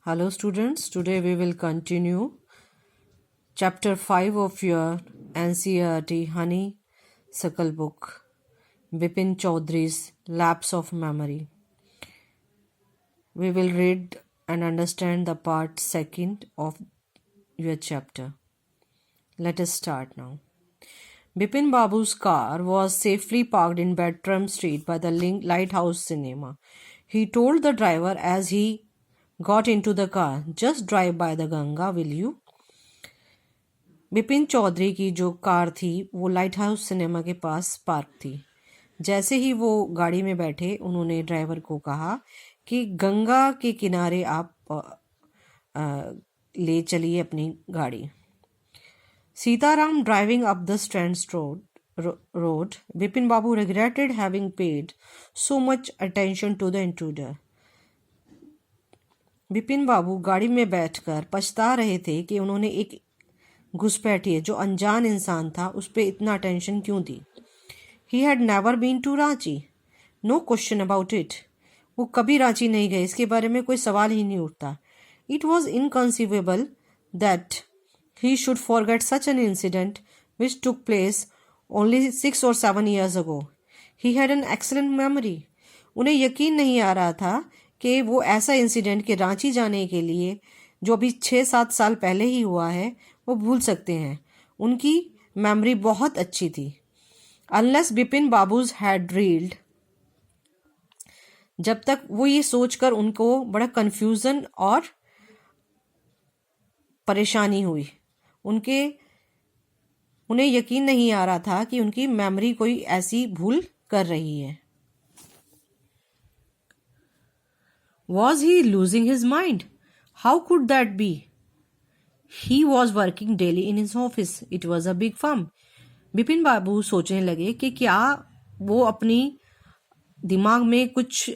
Hello students, today we will continue chapter 5 of your NCERT Honeysuckle book, Bipin Chaudhary's Lapse of Memory. We will read and understand the part 2 of your chapter. Let us start now. Bipin Babu's car was safely parked in Bertram Street by the Lighthouse Cinema. He told the driver as he got into the car, just drive by the Ganga, will you? Bipin Chaudhary की जो car थी वो light house cinema के पास park थी। जैसे ही वो गाड़ी में बैठे उन्होंने ड्राइवर को कहा कि गंगा के किनारे आप ले चलिए अपनी गाड़ी। सीताराम driving up the strands road, Bipin Babu regretted having paid so much attention to the intruder. Bipin Babu गाड़ी में बैठकर पछता रहे थे कि उन्होंने एक घुसपैठिए जो अनजान इंसान था उस पर इतना अटेंशन क्यों दी। He had never been to Ranchi, no question about it. वो कभी रांची नहीं गए, इसके बारे में कोई सवाल ही नहीं उठता। It was inconceivable that he should forget such an incident which took place only 6 or 7 years ago. He had an excellent memory. उन्हें यकीन नहीं आ रहा था कि वो ऐसा इंसिडेंट के रांची जाने के लिए जो अभी 6-7 साल पहले ही हुआ है वो भूल सकते हैं। उनकी मेमोरी बहुत अच्छी थी। Unless Bipin babus had reeled, जब तक वो ये सोचकर उनको बड़ा कंफ्यूजन और परेशानी हुई। उन्हें यकीन नहीं आ रहा था कि उनकी मेमोरी कोई ऐसी भूल कर रही है। Was he losing his mind? How could that be? He was working daily in his office. It was a big firm. Bipin बाबू सोचने लगे कि क्या वो अपनी दिमाग में कुछ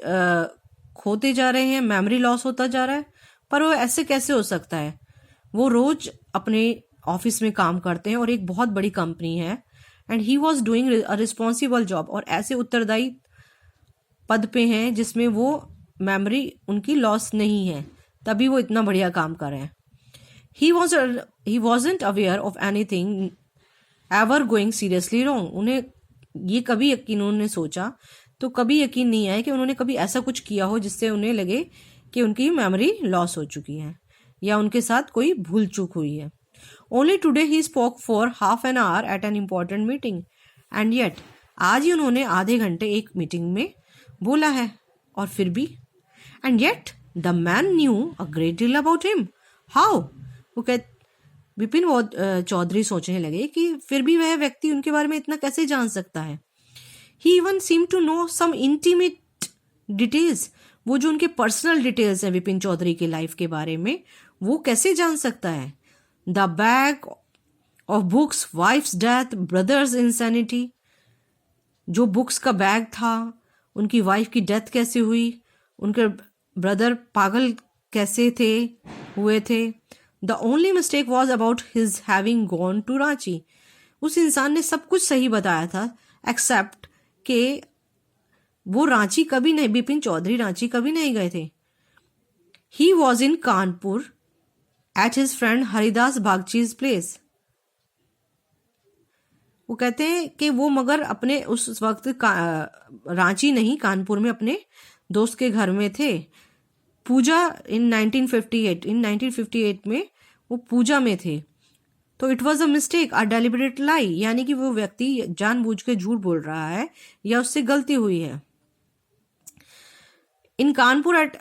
खोते जा रहे हैं, मेमोरी लॉस होता जा रहा है। पर वो ऐसे कैसे हो सकता है? वो रोज अपने ऑफिस में काम करते हैं और एक बहुत बड़ी कंपनी है and he was doing a responsible job, और ऐसे उत्तरदायी पद पे हैं जिसमें वो मेमोरी उनकी लॉस नहीं है, तभी वो इतना बढ़िया काम कर रहे हैं। He wasn't aware of anything ever going seriously wrong. उन्हें ये कभी यकीन, उन्होंने सोचा तो कभी यकीन नहीं आया कि उन्होंने कभी ऐसा कुछ किया हो जिससे उन्हें लगे कि उनकी मेमोरी लॉस हो चुकी है या उनके साथ कोई भूल चूक हुई है। Only today he spoke for half an hour at an important meeting, and yet आज ही उन्होंने आधे घंटे एक मीटिंग में बोला है, और फिर भी and yet the man knew a great deal about him. How? वो बिपिन चौधरी सोचने लगे कि फिर भी वह व्यक्ति उनके बारे में इतना कैसे जान सकता है। He even seemed to know some intimate details. वो जो उनके पर्सनल डिटेल्स हैं बिपिन चौधरी के लाइफ के बारे में, वो कैसे जान सकता है। The bag of books, wife's death, brother's insanity. जो बुक्स का बैग था, उनकी वाइफ की डेथ कैसे हुई, उनके ब्रदर पागल कैसे हुए थे। The only mistake was about his having gone to Ranchi. उस इंसान ने सब कुछ सही बताया था एक्सेप्ट कि वो रांची कभी नहीं, बिपिन चौधरी रांची कभी नहीं गए थे। He was in Kanpur at his friend Haridas Bagchi's place. वो कहते हैं कि वो मगर अपने उस वक्त रांची नहीं, कानपुर में अपने दोस्त के घर में थे। पूजा इन 1958 में वो पूजा में थे। तो it was a mistake, a deliberate lie, यानी कि वो व्यक्ति जानबूझ के झूठ बोल रहा है या उससे गलती हुई है। In Kanpur at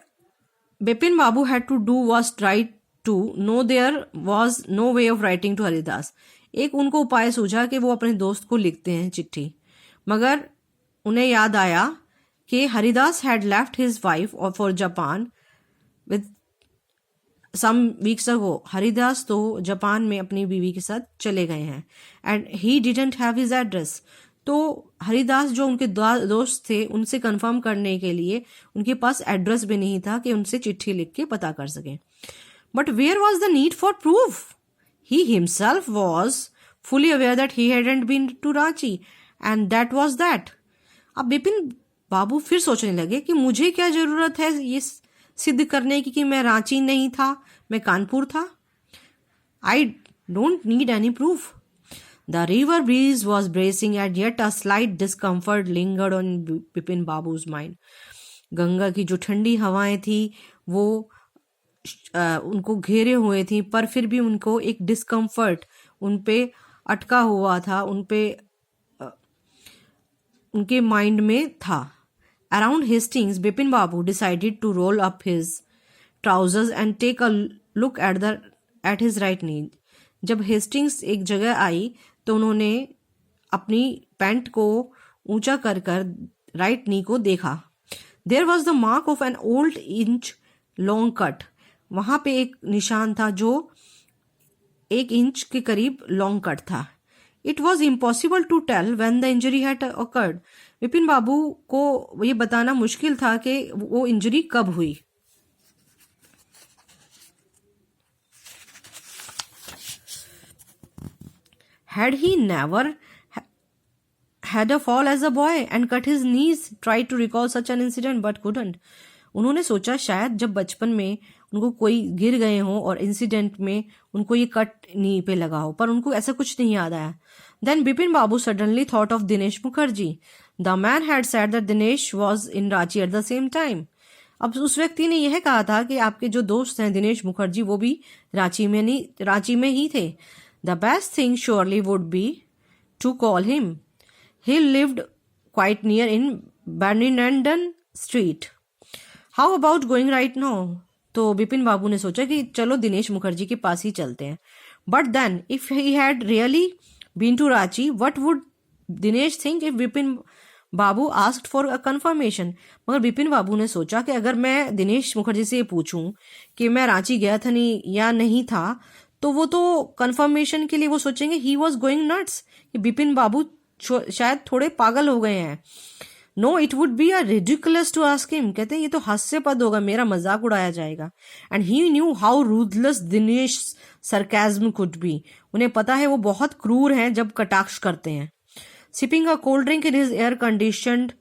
Bipin Babu had to do was try to know there was no way of writing to Haridas. एक उनको उपाय सूझा कि वो अपने दोस्त को लिखते हैं चिट्ठी, मगर उन्हें याद आया कि Haridas had left his wife for Japan with some weeks ago. Haridas तो जापान में अपनी बीवी के साथ चले गए हैं and he didn't have his address. तो हरिदास जो उनके दोस्त थे उनसे कंफर्म करने के लिए उनके पास एड्रेस भी नहीं था कि उनसे चिट्ठी लिख के पता कर सके। But where was the need for proof? He himself was fully aware that he hadn't been to Ranchi and that was that. अब बिपिन बाबू फिर सोचने लगे कि मुझे क्या जरूरत है ये सिद्ध करने की कि मैं रांची नहीं था, मैं कानपुर था? I don't need any proof. The river breeze was bracing and yet a slight discomfort lingered on Bipin Babu's mind. Ganga की जो ठंडी हवाएं थी वो उनको घेरे हुए थी, पर फिर भी उनको एक डिस्कम्फर्ट उन पे अटका हुआ था, उनके माइंड में था. Around Hastings Bipin Babu decided to roll up his trousers and take a look at his right knee. जब हेस्टिंग्स एक जगह आई तो उन्होंने अपनी पैंट को ऊंचा कर कर राइट नी को देखा. There was the mark of an old inch long cut. वहां पे एक निशान था जो 1 इंच के करीब लॉन्ग कट था. It was impossible to tell when the injury had occurred. Vipin Babu को ये बताना मुश्किल था कि वो इंजरी कब हुई. Had he never had a fall as a boy and cut his knees, tried to recall such an incident but couldn't. उन्होंने सोचा शायद जब बचपन में उनको कोई गिर गए हों और इंसिडेंट में उनको ये कट नी पे लगा हो, पर उनको ऐसा कुछ नहीं याद आया. Then Bipin Babu suddenly thought of Dinesh Mukherjee. The man had said that Dinesh was in Ranchi at the same time. अब उस व्यक्ति ने यह कहा था कि आपके जो दोस्त हैं दिनेश मुखर्जी वो भी रांची में ही थे. The best thing surely would be to call him. He lived quite near in Bernarden Street. How about going right now? तो बिपिन बाबू ने सोचा कि चलो दिनेश मुखर्जी के पास ही चलते हैं. But then, if he had really been to Ranchi, what would Dinesh think if Bipin Babu asked for a confirmation? मगर बिपिन बाबू ने सोचा कि अगर मैं दिनेश मुखर्जी से पूछूं कि मैं रांची गया था या नहीं था, तो वो तो कंफर्मेशन के लिए वो सोचेंगे ही वॉज गोइंग नट्स, कि बिपिन बाबू शायद थोड़े पागल हो गए हैं. No, it would be a ridiculous to ask him. कहते हैं ये तो हास्यास्पद होगा, मेरा मजाक उड़ाया जाएगा. And he knew how ruthless Dinesh sarcasm could be. उन्हें पता है वो बहुत क्रूर हैं जब कटाक्ष करते हैं. Sipping a cold drink in his air conditioned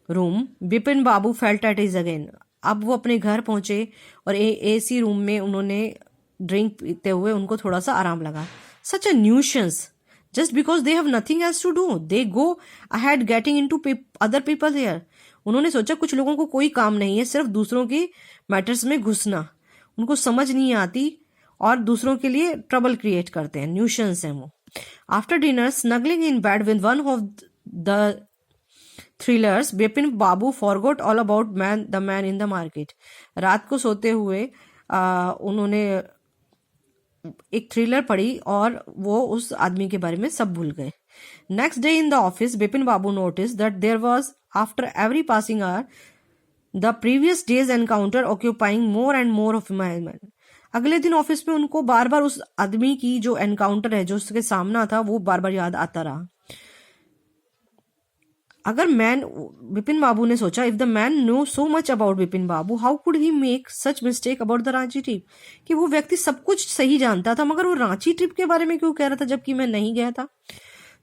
room, Bipin Babu felt at is again. अब वो अपने घर पहुंचे और एसी रूम में उन्होंने ड्रिंक पीते हुए उनको थोड़ा सा आराम लगा. Such a nuisances. Just because they have nothing else to do they go ahead getting into other people here. उन्होंने सोचा कुछ लोगों को कोई काम नहीं है सिर्फ दूसरों के मैटर्स में घुसना, उनको समझ नहीं आती और दूसरों के लिए ट्रबल क्रिएट करते हैं. न्यूशंस हैं वो. After dinner snuggling in bed with one of the thrillers, Bipin Babu forgot all about the man in the market. रात को सोते हुए उन्होंने एक थ्रिलर पढ़ी और वो उस आदमी के बारे में सब भूल गए. Next day in the office Bipin Babu notice that there was after every passing hour the previous day's encounter occupying more and more of my mind. अगले दिन ऑफिस में उनको बार बार उस आदमी की जो एनकाउंटर है, जो उसके सामना था, वो बार बार याद आता रहा. अगर बिपिन बाबू ने सोचा, if the man know so much about Bipin Babu, how could he make such mistake about the Ranchi trip. कि वो व्यक्ति सब कुछ सही जानता था मगर वो रांची ट्रिप के बारे में क्यों कह रहा था जबकि मैं नहीं गया था.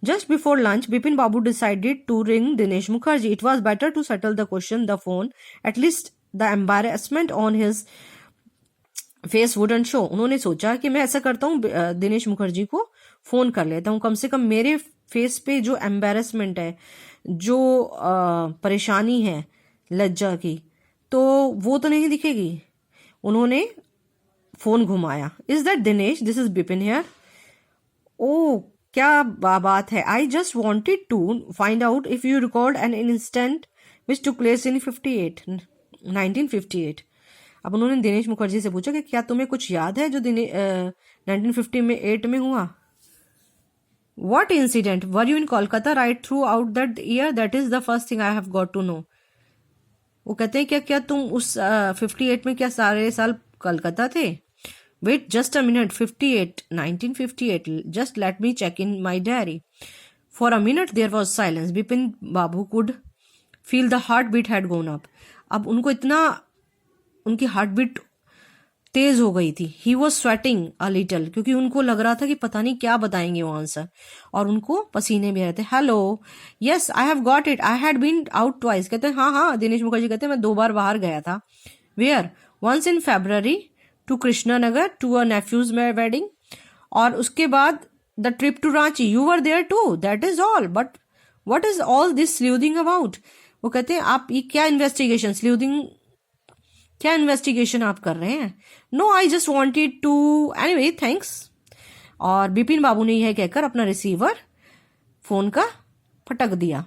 Just before lunch Bipin Babu decided to ring Dinesh Mukherjee. It was better to settle the question the phone, at least the embarrassment on his face wouldn't show. उन्होंने सोचा कि मैं ऐसा करता हूँ, दिनेश मुखर्जी को फोन कर लेता हूँ, कम से कम मेरे फेस पे जो एम्बेरसमेंट है, जो परेशानी है लज्जा की, तो वो तो नहीं दिखेगी. उन्होंने फोन घुमाया. Is that Dinesh, this is Bipin here. ओ क्या बात है. I just wanted to find out if you record an incident which took place in 1958. अब उन्होंने दिनेश मुखर्जी से पूछा कि क्या तुम्हें कुछ याद है जो 1958 में हुआ. What incident? Were you in Kolkata right throughout that year? That is the first thing I have got to know. वो कहते हैं क्या तुम उस 58 में क्या सारे साल कलकत्ता थे. Wait just a minute. 1958. Just let me check in my diary. For a minute there was silence. Bipin Babu could feel the heartbeat had gone up. अब उनको इतना उनकी हार्टबीट तेज हो गई थी. He was sweating a little, क्योंकि उनको लग रहा था कि पता नहीं क्या बताएंगे वो आंसर, और उनको पसीने भी आ रहे थे. Hello, yes I have got it, I had been out twice. कहते हैं हाँ दिनेश मुखर्जी कहते हैं मैं 2 बार बाहर गया था. Where? once in February to Krishnanagar to a nephew's wedding. और उसके बाद the trip to Ranchi, you were there too, that is all. But what is all this sleuthing about? वो कहते हैं आप ये क्या इन्वेस्टिगेशन, स्लूथिंग क्या इन्वेस्टिगेशन आप कर रहे हैं? No, I just wanted to, anyway thanks. और बिपिन बाबू ने यह कहकर अपना रिसीवर फोन का फटक दिया.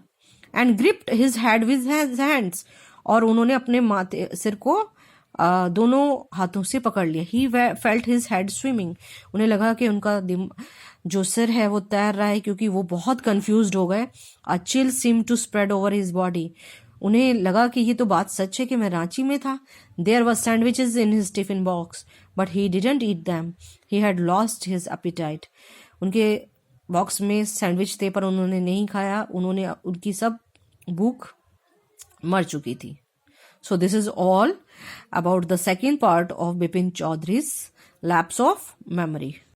And gripped his head with hands, और उन्होंने अपने माथे सिर को दोनों हाथों से पकड़ लिया. He felt his head swimming, उन्हें लगा कि उनका जो सिर है वो तैर रहा है, क्योंकि वो बहुत कंफ्यूज्ड हो गए. A chill seem to spread over his body, उन्हें लगा कि ये तो बात सच है कि मैं रांची में था. There were sandwiches in his tiffin box but he didn't eat them, he had lost his appetite. उनके बॉक्स में सैंडविच थे पर उन्होंने नहीं खाया, उनकी सब भूख मर चुकी थी. So this is all about the second part of Bipin Chaudhary's Lapse of Memory.